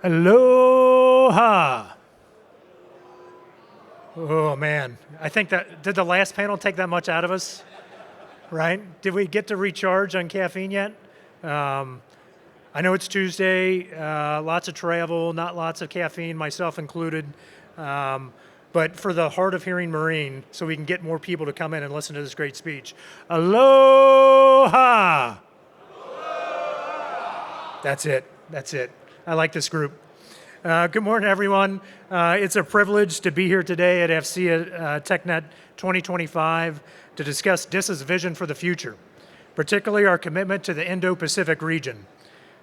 Aloha! Oh man, I think did the last panel take that much out of us? Right? Did we get to recharge on caffeine yet? I know it's Tuesday, lots of travel, not lots of caffeine, myself included. But for the hard of hearing Marine, so we can get more people to come in and listen to this great speech. Aloha! That's it. I like this group. Good morning, everyone. It's a privilege to be here today at AFCEA TechNet 2025 to discuss DISA's vision for the future, particularly our commitment to the Indo-Pacific region.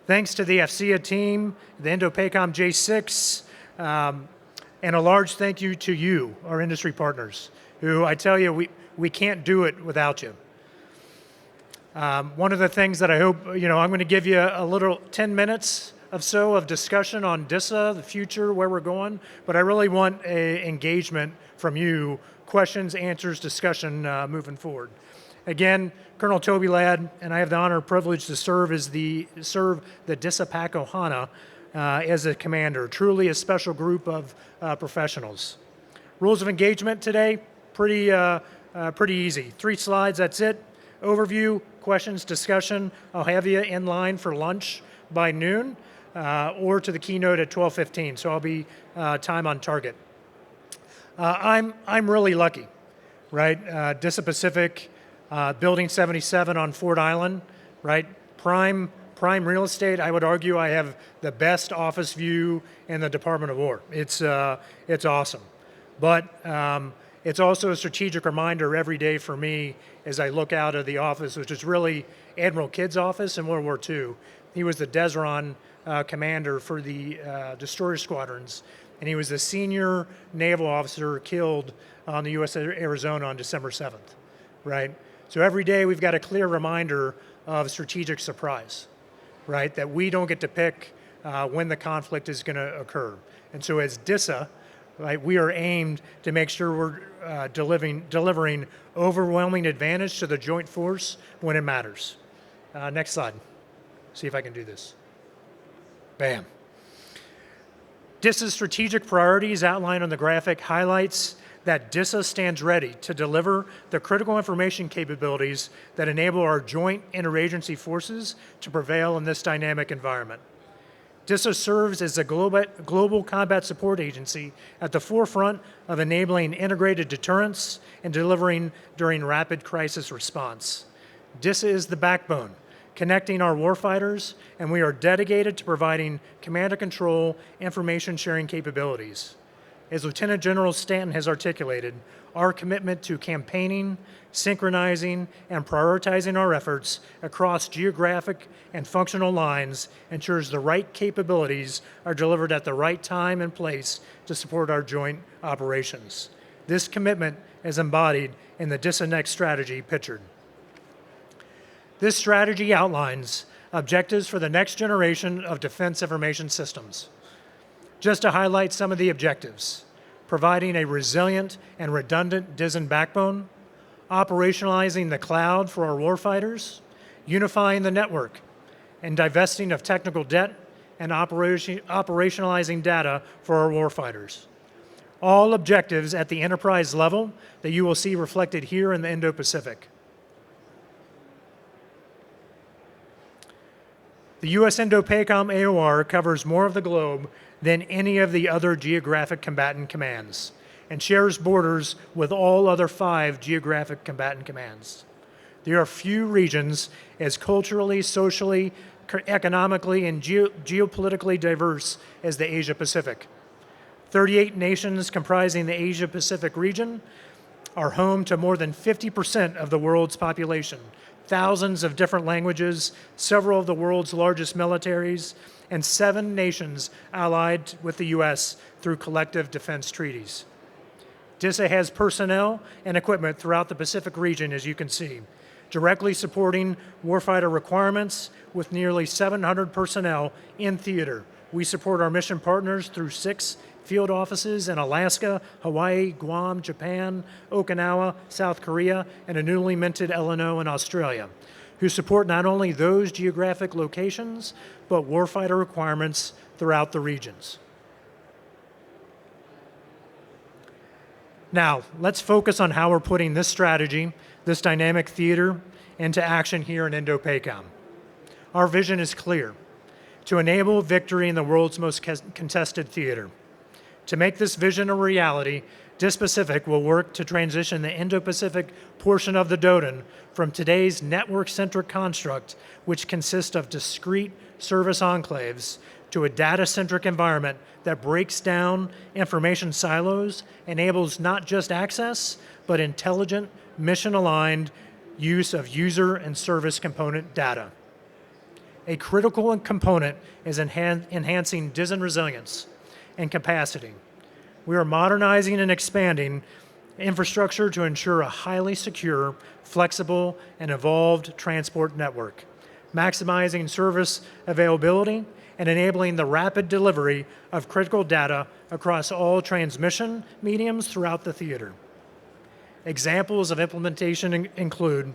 Thanks to the AFCEA team, the INDOPACOM J6, and a large thank you to you, our industry partners, who I tell you, we can't do it without you. One of the things that I hope, I'm going to give you a little 10 minutes of discussion on DISA, the future, where we're going, but I really want engagement from you, questions, answers, discussion moving forward. Again, Colonel Toby Ladd, and I have the honor and privilege to serve the DISA Pacific as a commander, truly a special group of professionals. Rules of engagement today, pretty easy. 3 slides, that's it. Overview, questions, discussion. I'll have you in line for lunch by noon or to the keynote at 12:15, so I'll be time on target. I'm really lucky, right? DISA Pacific, Building 77 on Ford Island, right? Prime real estate. I would argue I have the best office view in the Department of War. It's awesome, but it's also a strategic reminder every day for me as I look out of the office, which is really Admiral Kidd's office in World War II. He was the Desron commander for the destroyer squadrons, and he was the senior naval officer killed on the U.S. Arizona on December 7th, right? So every day we've got a clear reminder of strategic surprise, right? That we don't get to pick when the conflict is going to occur. And so as DISA, right, we are aimed to make sure we're delivering overwhelming advantage to the joint force when it matters. Next slide. See if I can do this. Bam. DISA's strategic priorities outlined on the graphic highlights that DISA stands ready to deliver the critical information capabilities that enable our joint interagency forces to prevail in this dynamic environment. DISA serves as a global combat support agency at the forefront of enabling integrated deterrence and delivering during rapid crisis response. DISA is the backbone, connecting our warfighters, and we are dedicated to providing command and control information sharing capabilities. As Lieutenant General Stanton has articulated, our commitment to campaigning, synchronizing, and prioritizing our efforts across geographic and functional lines ensures the right capabilities are delivered at the right time and place to support our joint operations. This commitment is embodied in the DISA Next strategy pictured. This strategy outlines objectives for the next generation of defense information systems. Just to highlight some of the objectives: providing a resilient and redundant DISA backbone, operationalizing the cloud for our warfighters, unifying the network, and divesting of technical debt, and operationalizing data for our warfighters. All objectives at the enterprise level that you will see reflected here in the Indo-Pacific. The USINDOPACOM AOR covers more of the globe than any of the other geographic combatant commands and shares borders with all other 5 geographic combatant commands. There are few regions as culturally, socially, economically, and geopolitically diverse as the Asia-Pacific. 38 nations comprising the Asia-Pacific region are home to more than 50% of the world's population, thousands of different languages, several of the world's largest militaries, and 7 nations allied with the U.S. through collective defense treaties. DISA has personnel and equipment throughout the Pacific region, as you can see, directly supporting warfighter requirements with nearly 700 personnel in theater. We support our mission partners through 6 field offices in Alaska, Hawaii, Guam, Japan, Okinawa, South Korea, and a newly minted Illinois in Australia. who support not only those geographic locations, but warfighter requirements throughout the regions. Now, let's focus on how we're putting this strategy, this dynamic theater, into action here in Indo-PACOM. Our vision is clear: to enable victory in the world's most contested theater. To make this vision a reality, DISA Pacific will work to transition the Indo-Pacific portion of the DODIN from today's network-centric construct, which consists of discrete service enclaves, to a data-centric environment that breaks down information silos, enables not just access, but intelligent, mission-aligned use of user and service component data. A critical component is enhancing DISA resilience and capacity. We are modernizing and expanding infrastructure to ensure a highly secure, flexible, and evolved transport network, maximizing service availability and enabling the rapid delivery of critical data across all transmission mediums throughout the theater. Examples of implementation include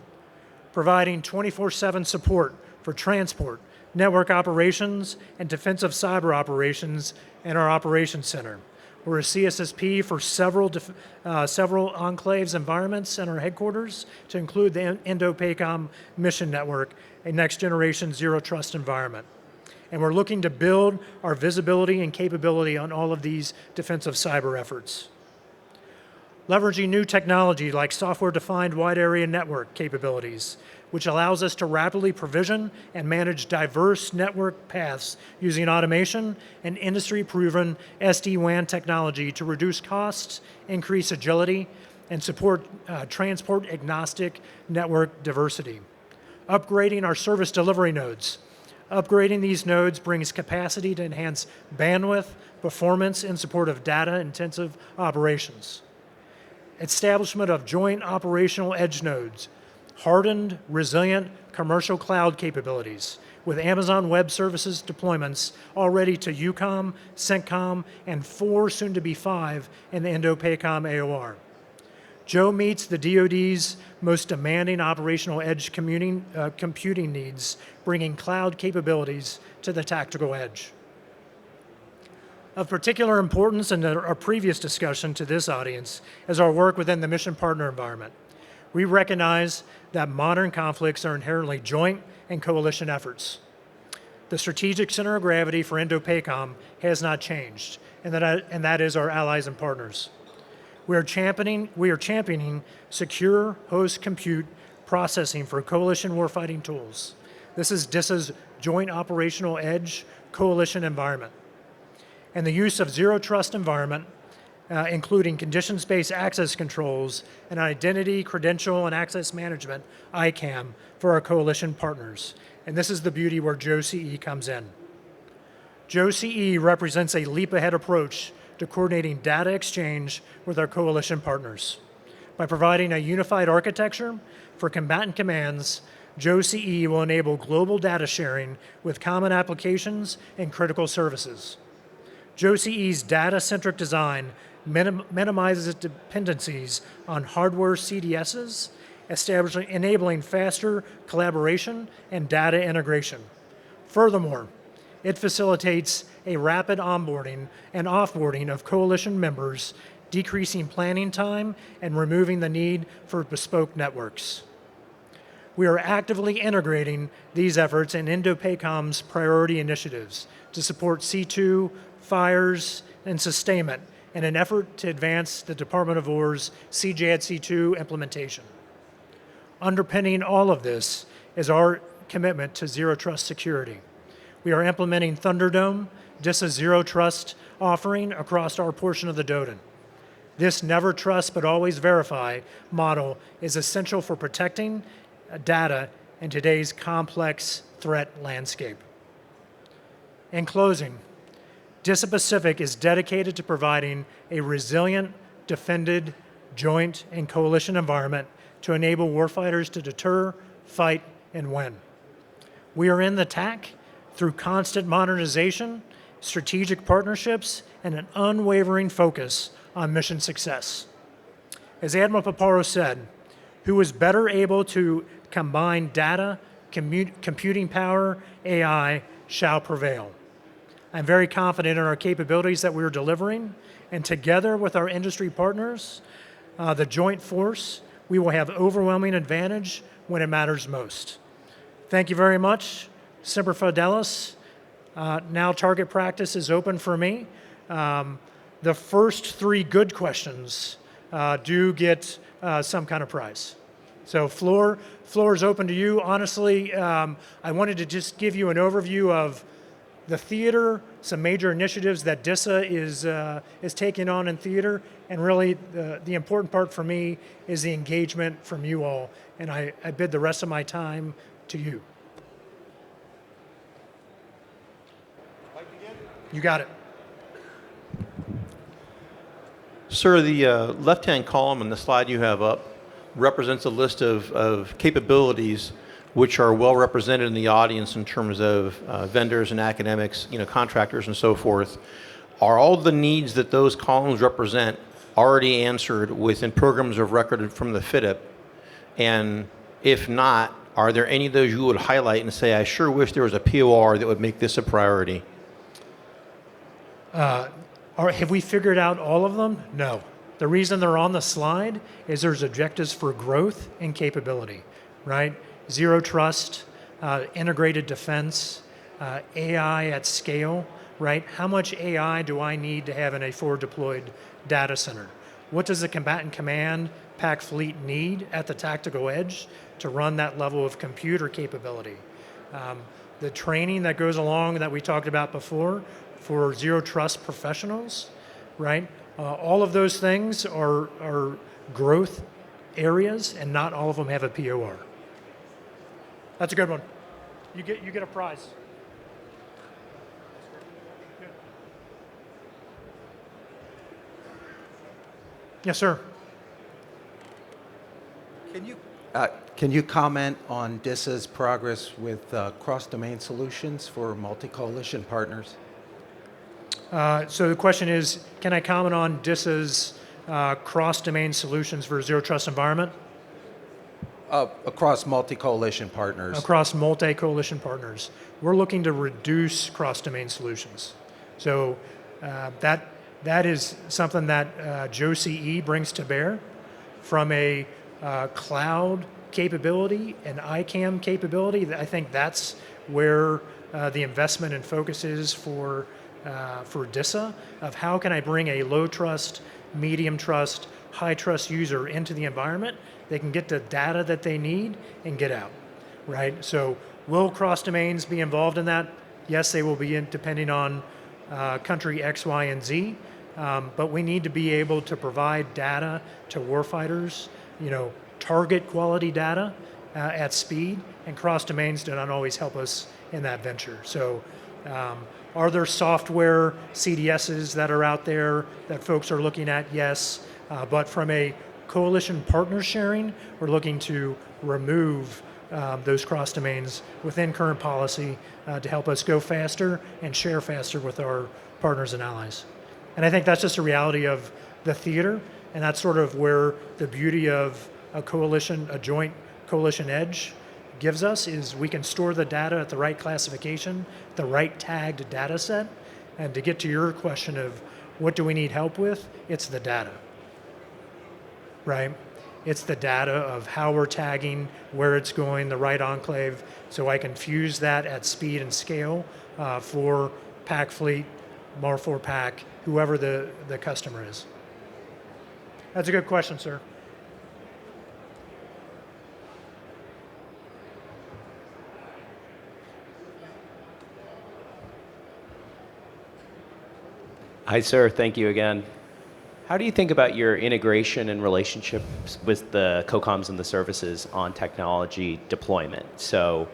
providing 24/7 support for transport, network operations, and defensive cyber operations in our operations center. We're a CSSP for several enclaves environments in our headquarters, to include the Indo-PACOM mission network, a next-generation zero-trust environment. And we're looking to build our visibility and capability on all of these defensive cyber efforts. Leveraging new technology like software-defined wide area network capabilities, which allows us to rapidly provision and manage diverse network paths using automation and industry-proven SD-WAN technology to reduce costs, increase agility, and support transport-agnostic network diversity. Upgrading our service delivery nodes. Upgrading these nodes brings capacity to enhance bandwidth, performance in support of data-intensive operations. Establishment of joint operational edge nodes, hardened, resilient commercial cloud capabilities with Amazon Web Services deployments already to UCOM, CENTCOM, and 4, soon to be 5, in the Indo-PACOM AOR. Joe meets the DoD's most demanding operational edge computing needs, bringing cloud capabilities to the tactical edge. Of particular importance in our previous discussion to this audience is our work within the mission partner environment. We recognize that modern conflicts are inherently joint and coalition efforts. The strategic center of gravity for Indo-PACOM has not changed, and that is our allies and partners. We are championing secure host compute processing for coalition warfighting tools. This is DISA's Joint Operational Edge coalition environment. And the use of zero trust environment, including conditions-based access controls and identity, credential, and access management, ICAM, for our coalition partners. And this is the beauty where Joe CE comes in. Joe CE represents a leap-ahead approach to coordinating data exchange with our coalition partners. By providing a unified architecture for combatant commands, Joe CE will enable global data sharing with common applications and critical services. Joe CE's data-centric design minimizes dependencies on hardware CDSs, enabling faster collaboration and data integration. Furthermore, it facilitates a rapid onboarding and offboarding of coalition members, decreasing planning time and removing the need for bespoke networks. We are actively integrating these efforts in Indo-PACOM's priority initiatives to support C2, fires, and sustainment in an effort to advance the Department of War's CJAD-C2 implementation. Underpinning all of this is our commitment to zero trust security. We are implementing Thunderdome, DISA Zero Trust offering across our portion of the DODIN. This never trust but always verify model is essential for protecting data in today's complex threat landscape. In closing, DISA Pacific is dedicated to providing a resilient, defended, joint, and coalition environment to enable warfighters to deter, fight, and win. We are in the TAC through constant modernization, strategic partnerships, and an unwavering focus on mission success. As Admiral Paparo said, who is better able to combine data, computing power, AI, shall prevail. I'm very confident in our capabilities that we're delivering, and together with our industry partners, the joint force, we will have overwhelming advantage when it matters most. Thank you very much. Semper Fidelis. Now target practice is open for me. The first 3 good questions do get some kind of prize. So floor is open to you. Honestly, I wanted to just give you an overview of the theater, some major initiatives that DISA is taking on in theater, and really the important part for me is the engagement from you all, and I bid the rest of my time to you. You got it. Sir, the left-hand column in the slide you have up represents a list of capabilities which are well represented in the audience in terms of vendors and academics, contractors and so forth. Are all the needs that those columns represent already answered within programs of record from the FIDIP? And if not, are there any of those you would highlight and say, I sure wish there was a POR that would make this a priority? Have we figured out all of them? No. The reason they're on the slide is there's objectives for growth and capability, right? Zero trust, integrated defense, AI at scale, right? How much AI do I need to have in a forward deployed data center? What does the combatant command pack fleet need at the tactical edge to run that level of computer capability? The training that goes along that we talked about before for zero trust professionals, right? All of those things are growth areas, and not all of them have a POR. That's a good one. You get a prize. Good. Yes, sir. Can you comment on DISA's progress with cross-domain solutions for multi-coalition partners? So the question is, can I comment on DISA's cross-domain solutions for zero trust environment? Across multi-coalition partners. Across multi-coalition partners. We're looking to reduce cross-domain solutions. So that is something that JOCE brings to bear from a cloud capability and ICAM capability. I think that's where the investment and focus is for DISA, of how can I bring a low trust, medium trust, high trust user into the environment. They can get the data that they need and get out, right? So will cross domains be involved in that? Yes, they will be, depending on country X, Y, and Z. But we need to be able to provide data to warfighters, target quality data at speed, and cross domains do not always help us in that venture. So are there software CDSs that are out there that folks are looking at? Yes, but from a coalition partner sharing, we're looking to remove those cross domains within current policy to help us go faster and share faster with our partners and allies. And I think that's just a reality of the theater, and that's sort of where the beauty of a coalition, a joint coalition edge gives us, is we can store the data at the right classification, the right tagged data set. And to get to your question of what do we need help with, it's the data, right? It's the data of how we're tagging, where it's going, the right enclave, so I can fuse that at speed and scale for pack fleet, MAR4 pack, whoever the customer is. That's a good question, sir. Hi, sir. Thank you again. How do you think about your integration and relationships with the COCOMs and the services on technology deployment? So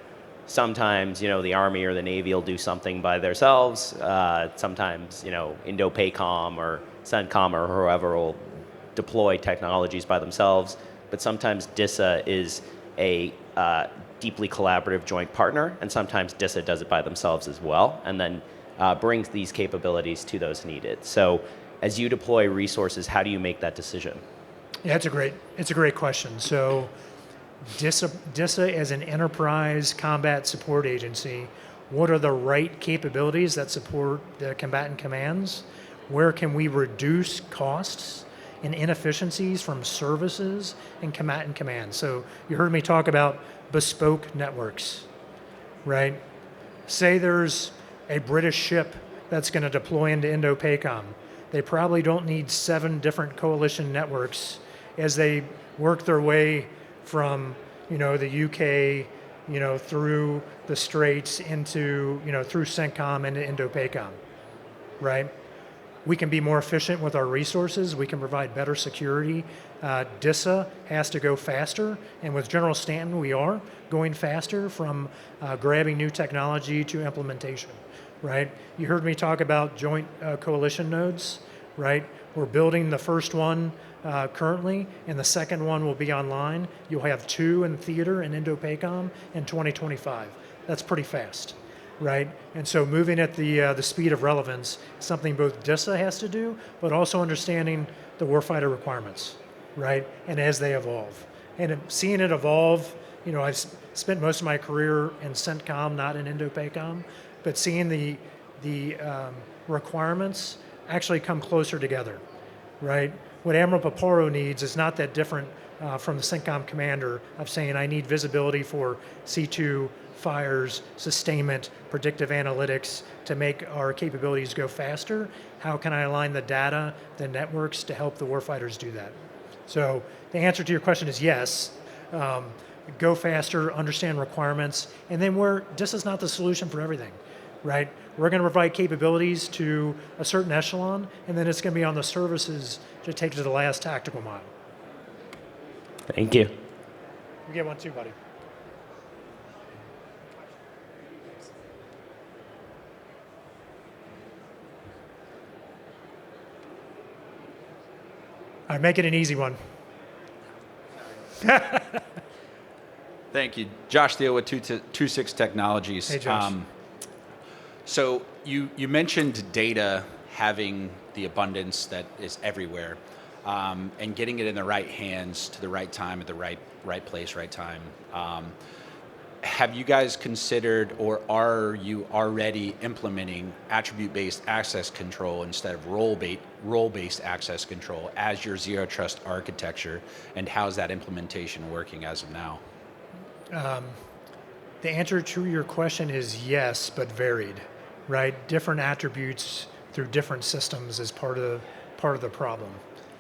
sometimes, the Army or the Navy will do something by themselves. Sometimes, INDOPACOM or CENTCOM or whoever will deploy technologies by themselves. But sometimes DISA is a deeply collaborative joint partner, and sometimes DISA does it by themselves as well, and then brings these capabilities to those needed. So as you deploy resources, how do you make that decision? Yeah, it's a great question. So DISA as an enterprise combat support agency, what are the right capabilities that support the combatant commands? Where can we reduce costs and inefficiencies from services and combatant commands? So you heard me talk about bespoke networks, right? Say there's a British ship that's going to deploy into Indo-Pacom. They probably don't need 7 different coalition networks as they work their way from, the UK, through the Straits into, through CENTCOM into Indo-Pacom, right? We can be more efficient with our resources. We can provide better security. DISA has to go faster, and with General Stanton, we are going faster from grabbing new technology to implementation, right? You heard me talk about joint coalition nodes, right? We're building the first one currently, and the second one will be online. You'll have 2 in theater in Indo-Pacom in 2025. That's pretty fast, right? And so moving at the speed of relevance, something both DISA has to do, but also understanding the warfighter requirements, right? And as they evolve. And seeing it evolve, I've spent most of my career in CENTCOM, not in Indo-Pacom, but seeing the requirements actually come closer together, right? What Admiral Paparo needs is not that different from the CENTCOM commander of saying, I need visibility for C2 fires, sustainment, predictive analytics to make our capabilities go faster. How can I align the data, the networks to help the warfighters do that? So the answer to your question is yes. Go faster, understand requirements, and then DISA is not the solution for everything, right? We're going to provide capabilities to a certain echelon, and then it's going to be on the services to take it to the last tactical mile. Thank you. You get one too, buddy. All right, make it an easy one. Thank you. Josh Thiel with 26 Technologies. Hey, Josh. So you mentioned data having the abundance that is everywhere, and getting it in the right hands to the right time at the right place, right time. Have you guys considered, or are you already implementing attribute-based access control instead of role-based access control as your zero trust architecture, and how's that implementation working as of now? The answer to your question is yes, but varied, right? Different attributes through different systems is part of the problem,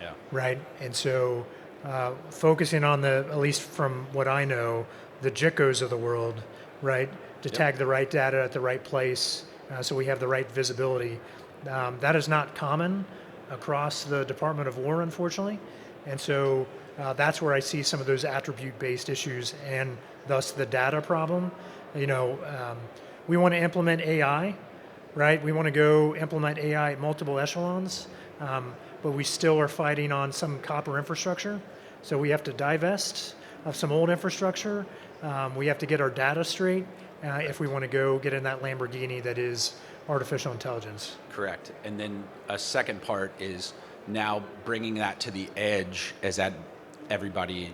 Yeah. right? And so focusing on at least from what I know, the JICOs of the world, right? To tag the right data at the right place so we have the right visibility. That is not common across the Department of War, unfortunately. And so that's where I see some of those attribute-based issues and thus the data problem. We want to implement AI, right? We want to go implement AI at multiple echelons, but we still are fighting on some copper infrastructure. So we have to divest of some old infrastructure. We have to get our data straight if we want to go get in that Lamborghini that is artificial intelligence. Correct. And then a second part is now bringing that to the edge, as that everybody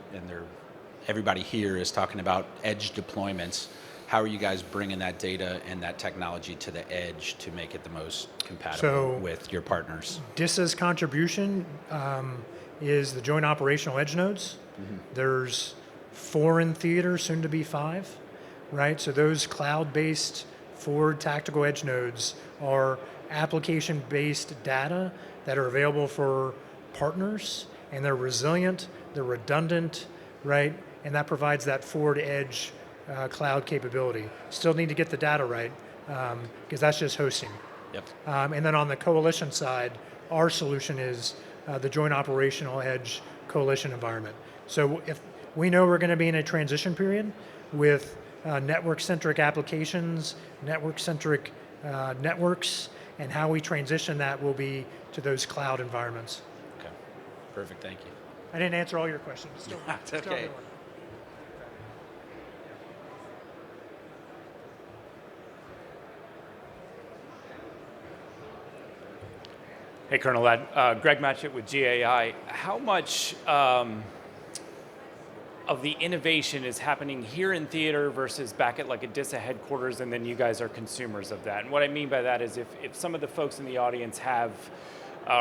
here is talking about edge deployments. How are you guys bringing that data and that technology to the edge to make it the most compatible with your partners? DISA's contribution is the Joint Operational Edge Nodes. Mm-hmm. There's 4 in theater, soon to be 5, right? So those cloud-based forward tactical edge nodes are application-based data that are available for partners, and they're resilient, they're redundant, right? And that provides that forward edge cloud capability. Still need to get the data right, because that's just hosting. Yep. And then on the coalition side, our solution is the Joint Operational Edge Coalition environment. So if we know we're going to be in a transition period with network-centric applications, network-centric networks, and how we transition that will be to those cloud environments. Okay. Perfect. Thank you. I didn't answer all your questions. Still, That's still a okay. good one. Hey, Colonel Ladd. Greg Matchett with GAI. How much of the innovation is happening here in theater versus back at like a DISA headquarters, and then you guys are consumers of that. And what I mean by that is if some of the folks in the audience have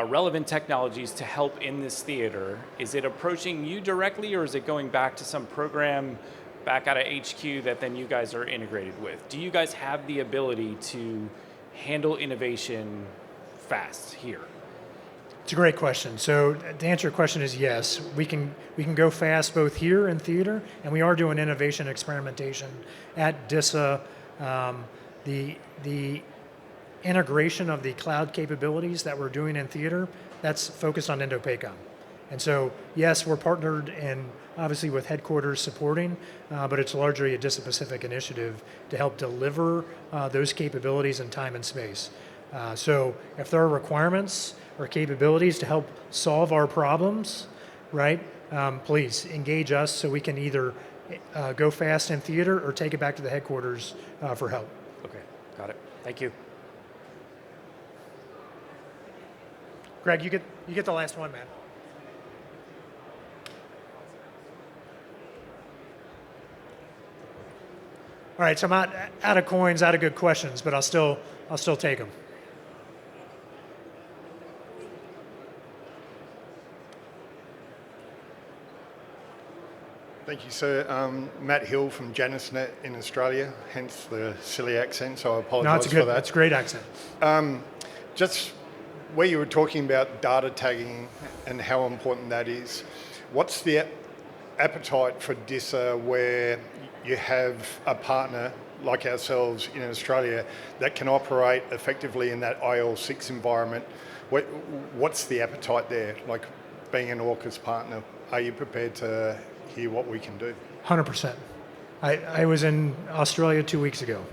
relevant technologies to help in this theater, is it approaching you directly, or is it going back to some program back out of HQ that then you guys are integrated with? Do you guys have the ability to handle innovation fast here? It's a great question. So to answer your question is yes, we can go fast both here in theater, and we are doing innovation experimentation at DISA. The integration of the cloud capabilities that we're doing in theater, that's focused on Indo-Pacom. And so yes, we're partnered and obviously with headquarters supporting, but it's largely a DISA Pacific initiative to help deliver those capabilities in time and space. So if there are requirements or capabilities to help solve our problems, right, please engage us so we can either go fast in theater or take it back to the headquarters for help. Okay, got it. Thank you. Greg, you get the last one, man. All right, so I'm out of coins, out of good questions, but I'll still take them. Thank you, sir. Matt Hill from JanusNet in Australia, hence the silly accent, so I apologise for that. That's a great accent. Just where you were talking about data tagging and how important that is, what's the appetite for DISA where you have a partner like ourselves in Australia that can operate effectively in that IL6 environment? What's the appetite there? Like being an AUKUS partner, are you prepared to hear what we can do? 100%. I was in Australia 2 weeks ago,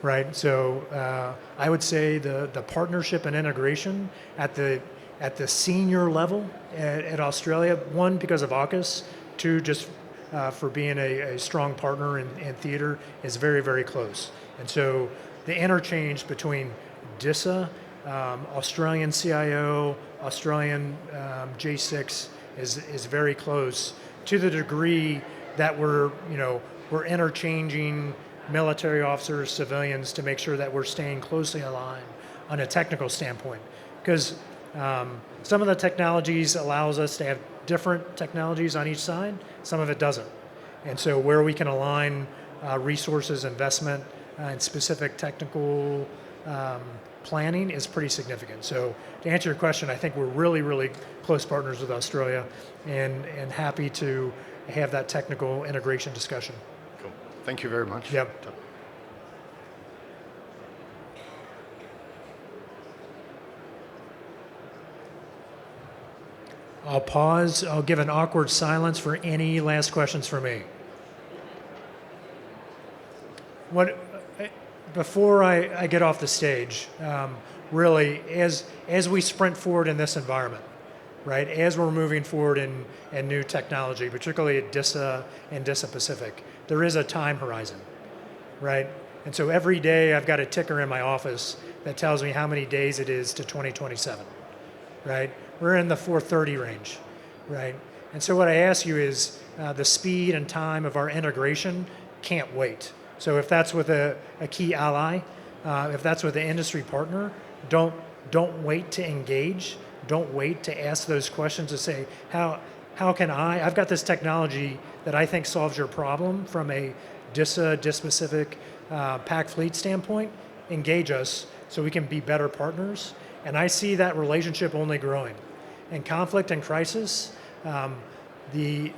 right? So I would say the partnership and integration at the senior level at Australia, one, because of AUKUS, two, just for being a strong partner in theater, is very, very close. And so the interchange between DISA, Australian CIO, Australian J6 is very close, to the degree that we're interchanging military officers, civilians, to make sure that we're staying closely aligned on a technical standpoint. Because some of the technologies allows us to have different technologies on each side, some of it doesn't. And so where we can align resources, investment, and specific technical planning is pretty significant. So to answer your question, I think we're really, really close partners with Australia and happy to have that technical integration discussion. Cool. Thank you very much. Yep. I'll pause. I'll give an awkward silence for any last questions for me. Before I get off the stage, really, as we sprint forward in this environment, right, as we're moving forward in new technology, particularly at DISA and DISA Pacific, there is a time horizon, right? And so every day I've got a ticker in my office that tells me how many days it is to 2027, right? We're in the 430 range, right? And so what I ask you is the speed and time of our integration can't wait. So if that's with a key ally, if that's with an industry partner, don't wait to engage. Don't wait to ask those questions to say, how can I've got this technology that I think solves your problem from a DISA, DIS-Pacific, PAC fleet standpoint. Engage us so we can be better partners. And I see that relationship only growing. In conflict and crisis, the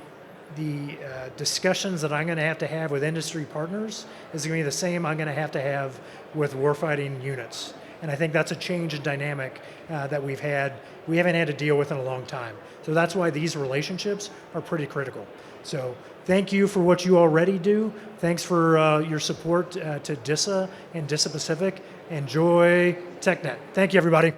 discussions that I'm going to have with industry partners is going to be the same I'm going to have with warfighting units. And I think that's a change in dynamic that we haven't had to deal with in a long time. So that's why these relationships are pretty critical. So thank you for what you already do. Thanks for your support to DISA and DISA Pacific. Enjoy TechNet. Thank you, everybody.